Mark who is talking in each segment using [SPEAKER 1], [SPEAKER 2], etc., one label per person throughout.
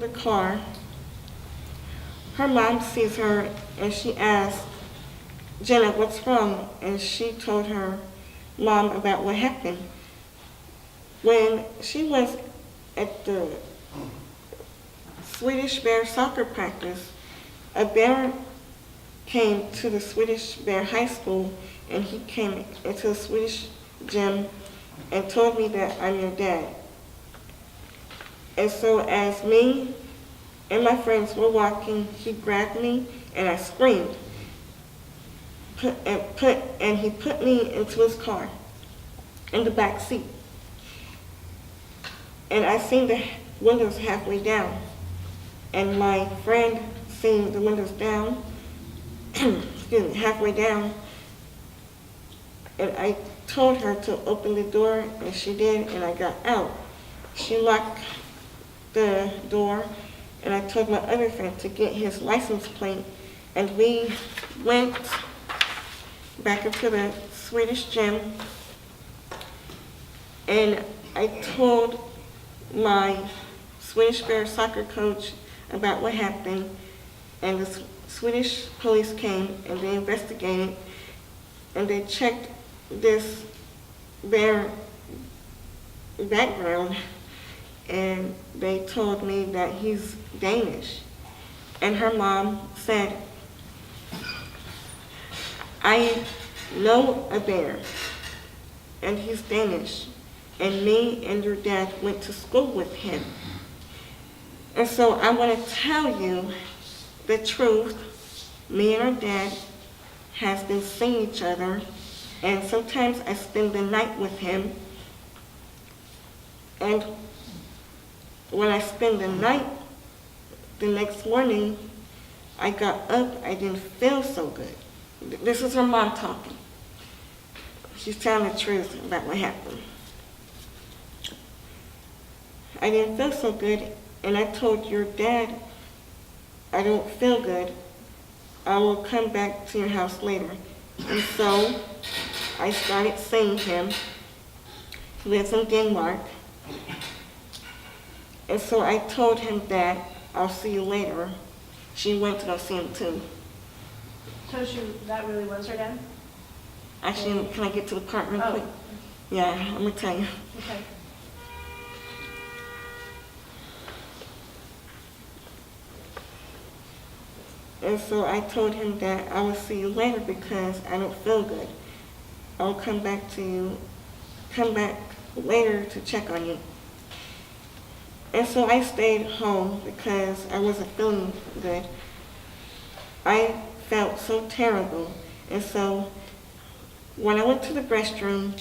[SPEAKER 1] the car, her mom sees her and she asks, Jenna, what's wrong? And she told her mom about what happened. When she was at the Swedish Bear soccer practice, a bear came to the Swedish Bear High School, and he came into the Swedish gym and told me that I'm your dad. And so as me and my friends were walking, he grabbed me and I screamed. And he put me into his car, in the back seat. And I seen the windows halfway down. And my friend seen the windows down, excuse me, halfway down. And I told her to open the door, and she did, and I got out. She locked the door, and I told my other friend to get his license plate, and we went back into the Swedish gym, and I told my Swedish Bear soccer coach about what happened, and the Swedish police came and they investigated, and they checked this bear background, and they told me that he's Danish. And her mom said, I know a bear, and he's Danish, and me and your dad went to school with him. And so I want to tell you the truth. Me and our dad has been seeing each other, and sometimes I spend the night with him. And when I spend the night, the next morning, I got up, I didn't feel so good. This is her mom talking. She's telling the truth about what happened. I didn't feel so good, and I told your dad, I don't feel good. I will come back to your house later. And so I started seeing him. He lives in Denmark. And so I told him that I'll see you later. She went to go see him too.
[SPEAKER 2] So that really was her dad?
[SPEAKER 1] Actually, can I get to the part real quick?
[SPEAKER 2] Oh.
[SPEAKER 1] Yeah, I'm gonna tell you.
[SPEAKER 2] Okay.
[SPEAKER 1] And so I told him that I will see you later because I don't feel good. I'll come back later to check on you. And so I stayed home because I wasn't feeling good. I felt so terrible. And so when I went to the restroom,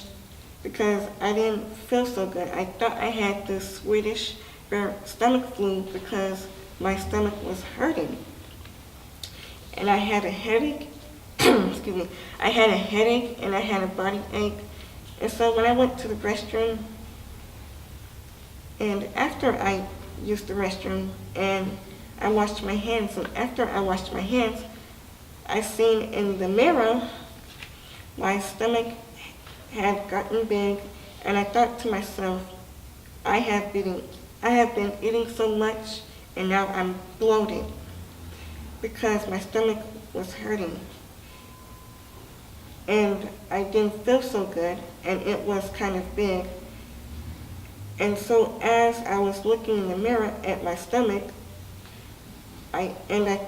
[SPEAKER 1] because I didn't feel so good, I thought I had the Swedish stomach flu because my stomach was hurting. And I had a headache, excuse me, I had a headache and I had a body ache. And so when I went to the restroom, and after I used the restroom and I washed my hands, and after I washed my hands, I seen in the mirror my stomach had gotten big, and I thought to myself, I have been eating so much and now I'm bloated because my stomach was hurting. And I didn't feel so good, and it was kind of big. And so as I was looking in the mirror at my stomach, I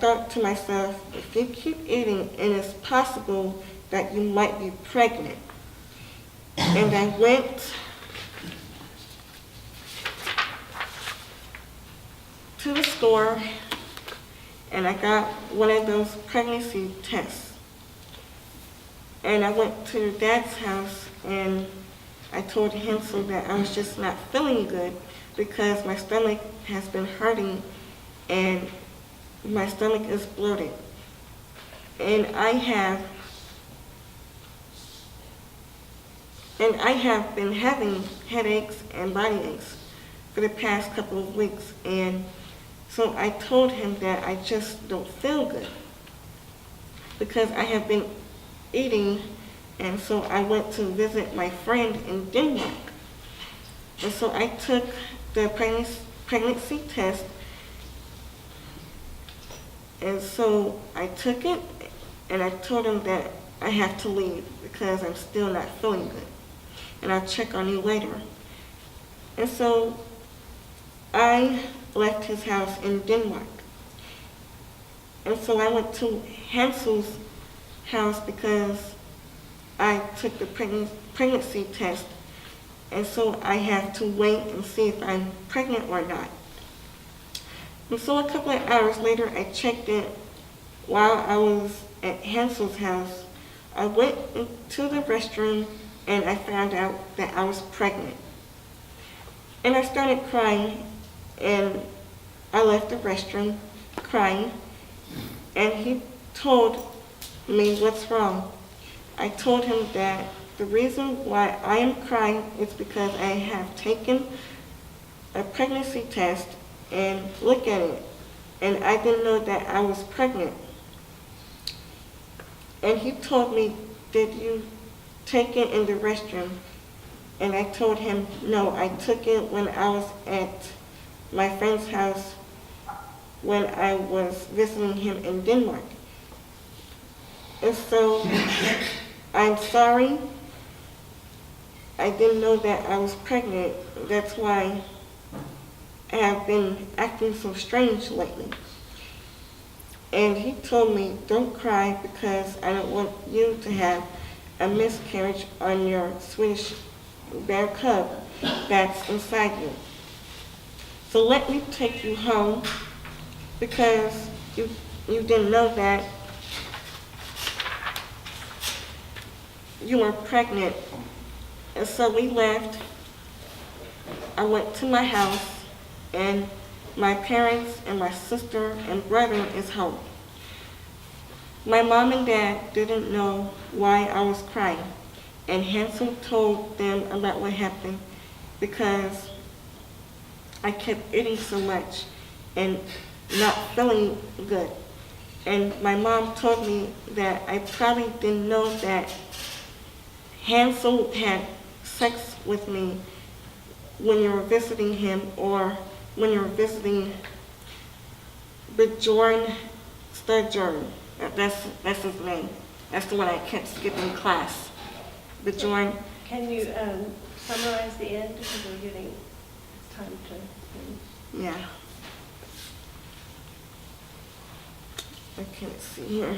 [SPEAKER 1] thought to myself, if you keep eating, and it's possible that you might be pregnant. And I went to the store and I got one of those pregnancy tests. And I went to Dad's house and I told him so that I was just not feeling good because my stomach has been hurting and my stomach is bloated. And I have been having headaches and body aches for the past couple of weeks. And so I told him that I just don't feel good because I have been eating, and so I went to visit my friend in Denmark. And so I took the pregnancy test, And so I took it and I told him that I have to leave because I'm still not feeling good. And I'll check on you later. And so I left his house in Denmark. And so I went to Hansel's house because I took the pregnancy test. And so I have to wait and see if I'm pregnant or not. And so a couple of hours later, I checked it while I was at Hansel's house. I went into the restroom and I found out that I was pregnant. And I started crying, and I left the restroom crying, and he told me what's wrong. I told him that the reason why I am crying is because I have taken a pregnancy test and looked at it, and I didn't know that I was pregnant. And he told me, did you take it in the restroom? And I told him, no, I took it when I was at my friend's house when I was visiting him in Denmark. And so, I'm sorry. I didn't know that I was pregnant. That's why I have been acting so strange lately. And he told me, don't cry because I don't want you to have a miscarriage on your Swedish bear cub that's inside you. So let me take you home because you didn't know that you were pregnant. And so we left. I went to my house, and my parents and my sister and brother is home. My mom and dad didn't know why I was crying, and Hansel told them about what happened because I kept eating so much and not feeling good. And my mom told me that I probably didn't know that Hansel had sex with me when you were visiting him, or when you were visiting Bjorn Sturgeon. That's his name. That's the one I kept skipping class. Bjorn.
[SPEAKER 2] Can you summarize the end, because we're getting time to...
[SPEAKER 1] Yeah. Okay, let's see here.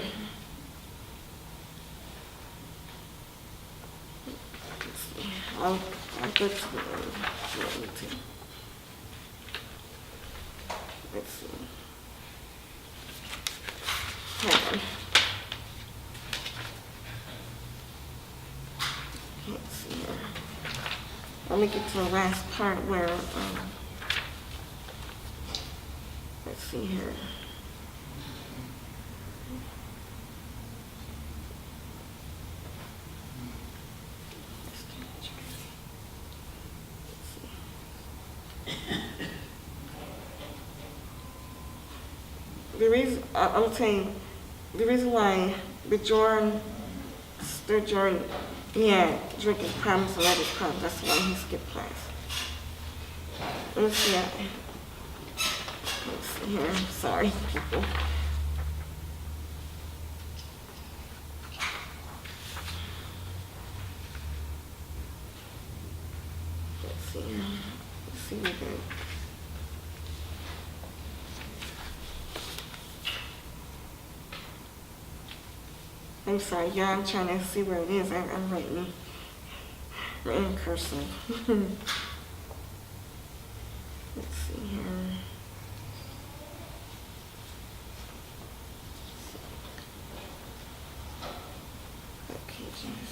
[SPEAKER 1] Let's see. I'll go to the end. Let's see. Hold on. Let's see here. Let me get to the last part where, let's see here. The reason, I'm saying, the reason why Bjorn Sturgeon, he had drinking problems and other problems, that's why he skipped class. Let's see, let's see here, I'm sorry, people. Let's see here, let's see what that. I'm sorry, y'all, I'm trying to see where it is. I'm writing in cursive. Let's see here. Okay, geez.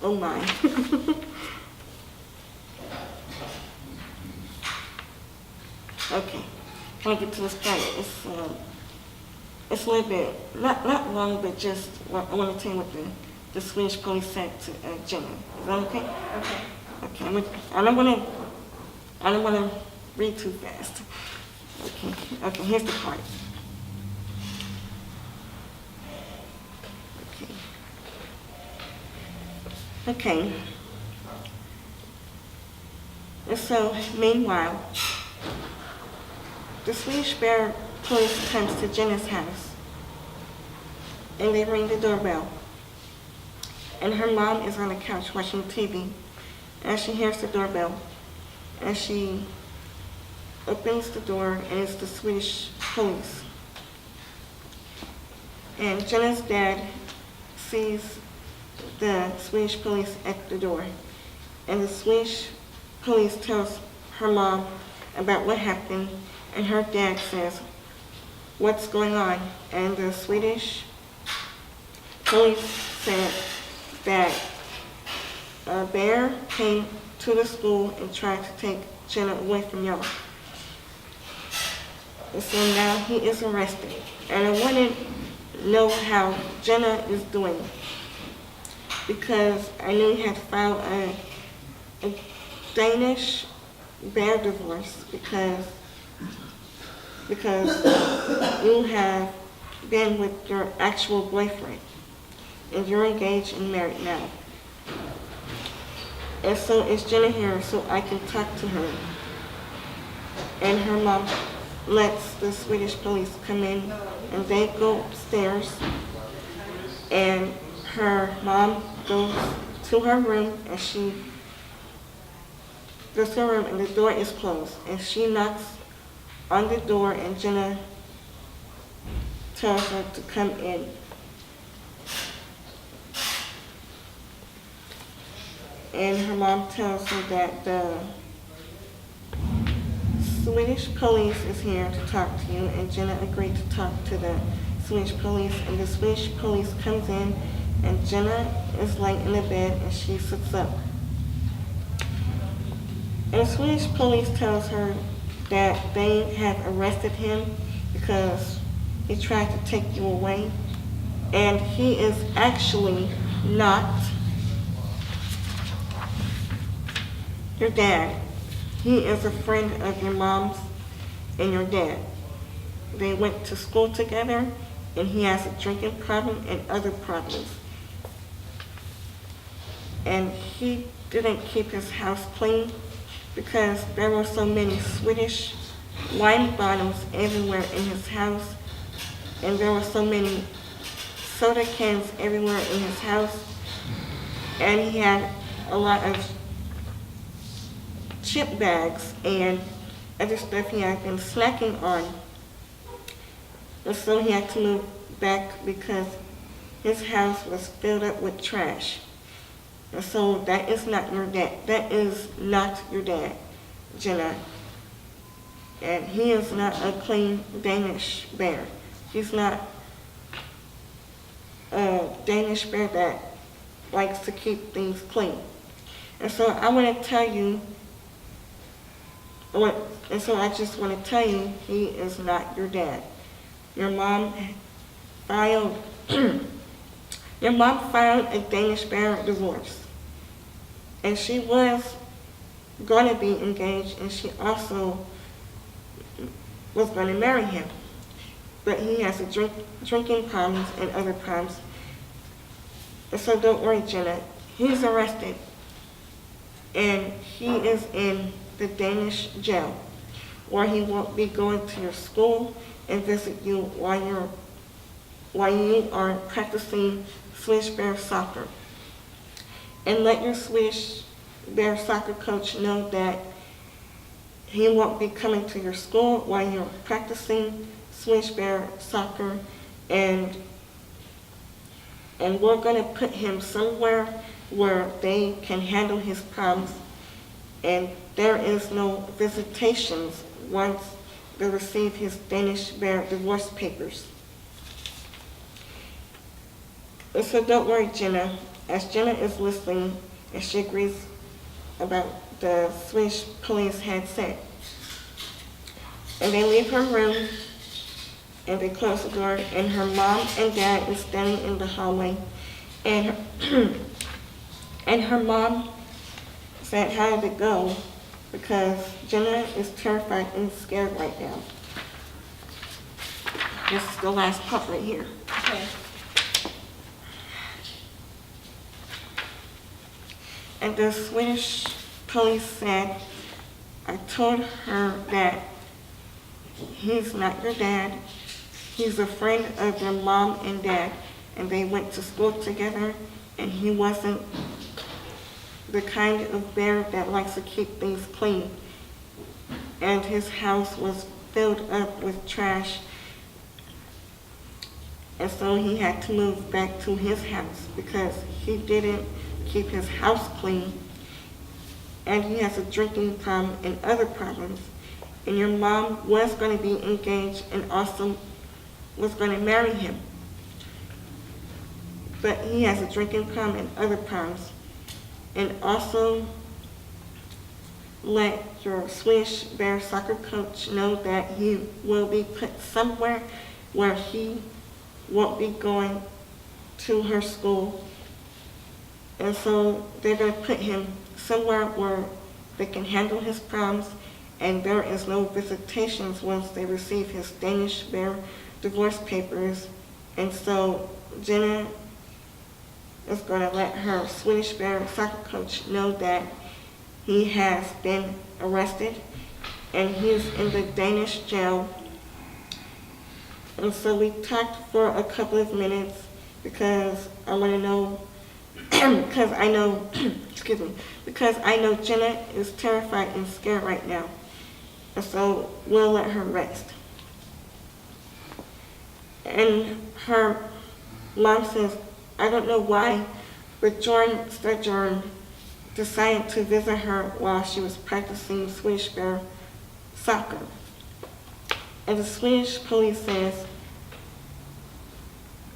[SPEAKER 1] Oh my. Okay. When I get to this part, it's a little bit, not long, but just, I want to tell you what the Swedish police said to Jenna. Is that okay?
[SPEAKER 2] Okay.
[SPEAKER 1] Okay, I don't want to read too fast. Okay, here's the part. Okay. And so, meanwhile, the Swedish Bear police comes to Jenna's house, and they ring the doorbell. And her mom is on the couch watching TV, and she hears the doorbell, and she opens the door, and it's the Swedish police. And Jenna's dad sees the Swedish police at the door, and the Swedish police tells her mom about what happened, and her dad says, "What's going on?" And the Swedish police said that a bear came to the school and tried to take Jenna away from y'all. And so now he is arrested. And I want to know how Jenna is doing, because I knew he had filed a Danish bear divorce because you have been with your actual boyfriend and you're engaged and married now. And so is Jenna here so I can talk to her. And her mom lets the Swedish police come in, and they go upstairs, and her mom goes to her room, and she goes to her room, and the door is closed, and she knocks on the door, and Jenna tells her to come in. And her mom tells her that the Swedish police is here to talk to you, and Jenna agreed to talk to the Swedish police, and the Swedish police comes in, and Jenna is laying in the bed, and she sits up. And the Swedish police tells her that they have arrested him because he tried to take you away, and he is actually not your dad. He is a friend of your mom's and your dad. They went to school together, and he has a drinking problem and other problems. And he didn't keep his house clean because there were so many Swedish wine bottles everywhere in his house, and there were so many soda cans everywhere in his house, and he had a lot of chip bags and other stuff he had been snacking on. And so he had to move back because his house was filled up with trash. And so that is not your dad. That is not your dad, Jenna. And he is not a clean Danish bear. He's not a Danish bear that likes to keep things clean. And so I want to tell you, and so I just want to tell you, he is not your dad. Your mom filed a Danish bear divorce. And she was going to be engaged, and she also was going to marry him. But he has drinking problems and other problems. And so don't worry, Jenna. He's arrested, and he is in the Danish jail, where he won't be going to your school and visit you while you are practicing Swedish Bear soccer. And let your Swedish Bear soccer coach know that he won't be coming to your school while you're practicing Swedish Bear soccer, and we're going to put him somewhere where they can handle his problems, and there is no visitations once they receive his Danish bear divorce papers. And so don't worry, Jenna. As Jenna is listening, and she agrees about the Swedish police had said. And they leave her room, and they close the door, and her mom and dad is standing in the hallway, and her mom said, "How did it go?" Because Jenna is terrified and scared right now. This is the last part right here.
[SPEAKER 2] Okay.
[SPEAKER 1] And the Swedish police said I told her that he's not your dad. He's a friend of your mom and dad, and they went to school together, and he wasn't the kind of bear that likes to keep things clean. And his house was filled up with trash, and so he had to move back to his house because he didn't keep his house clean, and he has a drinking problem and other problems. And your mom was going to be engaged and also was going to marry him, but he has a drinking problem and other problems. And also let your Swedish Bear soccer coach know that he will be put somewhere where he won't be going to her school. And so they're going to put him somewhere where they can handle his problems, and there is no visitations once they receive his Danish Bear divorce papers. And so Jenna is going to let her Swedish Bear soccer coach know that he has been arrested and he's in the Danish jail. And so we talked for a couple of minutes because I want to know, because I know, excuse me, because I know Jenna is terrified and scared right now. And so we'll let her rest. And her mom says, I don't know why, but Jorn decided to visit her while she was practicing Swedish Bear soccer. And the Swedish police says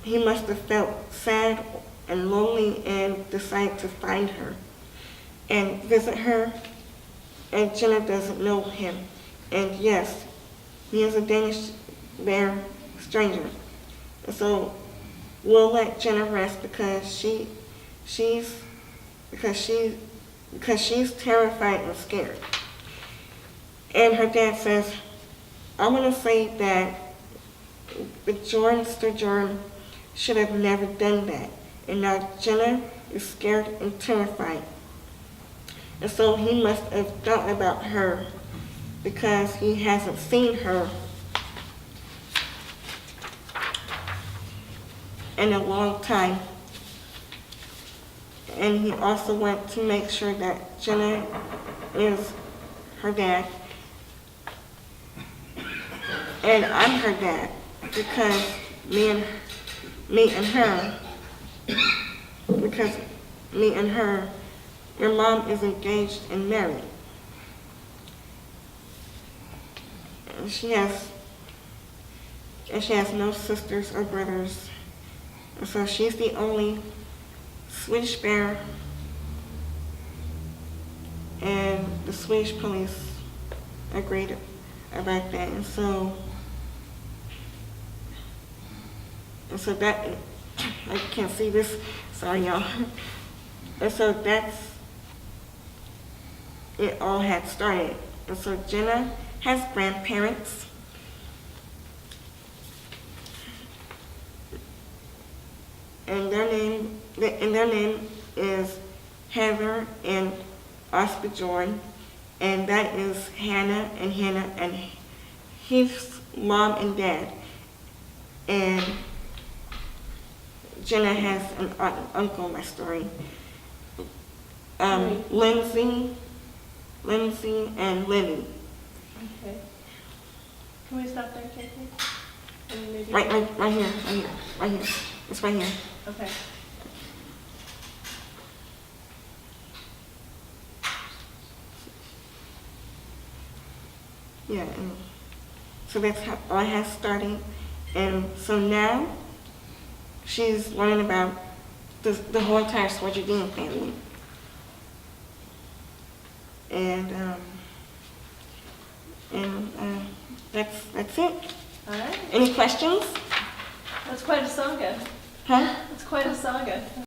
[SPEAKER 1] he must have felt sad and lonely and decided to find her and visit her. And Jenna doesn't know him. And yes, he is a Danish Bear stranger. And so we'll let Jenna rest because she's terrified and scared. And her dad says, I'm going to say that Mr. Jorn should have never done that. And now Jenna is scared and terrified. And so he must have thought about her because he hasn't seen her in a long time. And he also wants to make sure that Jenna is her dad. And I'm her dad because me and her, your mom is engaged and married. And she has no sisters or brothers. And so she's the only Swedish Bear, and the Swedish police agreed about that. And so that, I can't see this, sorry y'all. And so that's, it all had started. And so Jenna has grandparents. And their name is Heather and Osbjorn, and that is Hannah and his mom and dad. And Jenna has an aunt and uncle in my story. Lindsay and Lily.
[SPEAKER 2] Okay. Can we stop there, Katie? And maybe
[SPEAKER 1] Right here. It's right here.
[SPEAKER 2] Okay.
[SPEAKER 1] Yeah, and so that's how all has started. And so now she's learning about the whole entire Swedjardin family. And that's it.
[SPEAKER 2] All right.
[SPEAKER 1] Any questions?
[SPEAKER 2] That's quite a saga.
[SPEAKER 1] Huh?
[SPEAKER 2] That's quite a saga.